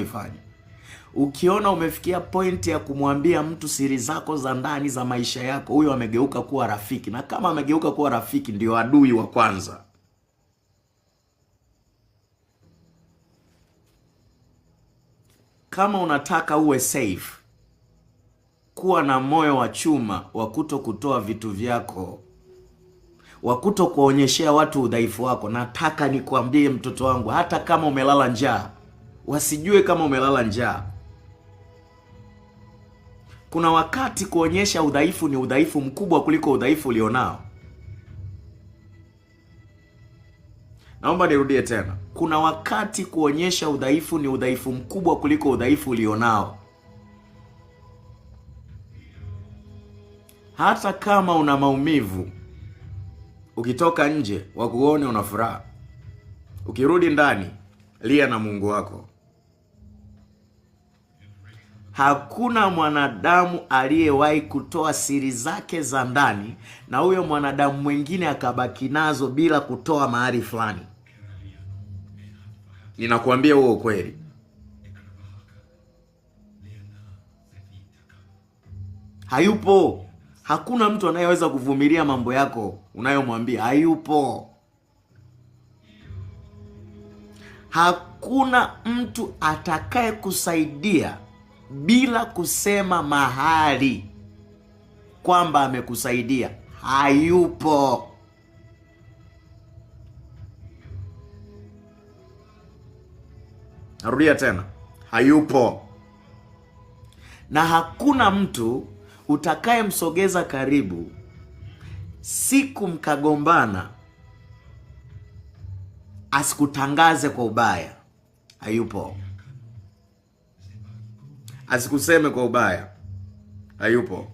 ifanye. Ukiona umefikia pointi ya kumwambia mtu siri zako za ndani za maisha yako, huyo amegeuka kuwa rafiki, na kama amegeuka kuwa rafiki ndio adui wa kwanza. Kama unataka uwe safe, kuwa na moyo wa chuma wa kuto kutoa vitu vyako, wa kuto kuonyeshea watu udhaifu wako. Nataka nikwambie mtoto wangu, hata kama umelala njaa, wasijue kama umelala njaa. Kuna wakati kuonyesha udhaifu ni udhaifu mkubwa kuliko udhaifu ulionao. Naomba nirudie tena. Kuna wakati kuonyesha udhaifu ni udhaifu mkubwa kuliko udhaifu ulionao. Hata kama una maumivu, ukitoka nje wakuone una furaha. Ukirudi ndani, lia na Mungu wako. Hakuna mwanadamu aliyewahi kutoa siri zake za ndani na huyo mwanadamu mwingine akabaki nazo bila kutoa mahali fulani. Ninakuambia huo ukweli. Hayupo. Hakuna mtu anayeweza kuvumilia mambo yako unayomwambia. Hayupo. Hakuna mtu atakaye kusaidia bila kusema mahali kwamba amekusaidia. Hayupo. Narudia tena. Hayupo. Na hakuna mtu utakaye msogeza karibu, siku mkagombana, asikutangaze kwa ubaya. Hayupo. Asikuseme kwa ubaya. Hayupo.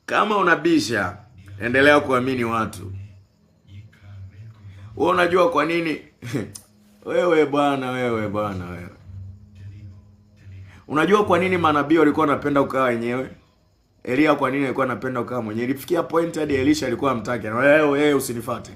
Kama unabisha, endelea kuamini watu. Wewe unajua kwa nini? Wewe bwana. Unajua kwa nini manabii walikuwa wanapenda kukaa wenyewe? Elia kwa nini alikuwa anapenda kukaa mwenyewe? Ilifikia point hadi Elisha alikuwa amtaki. Wewe usinifuate.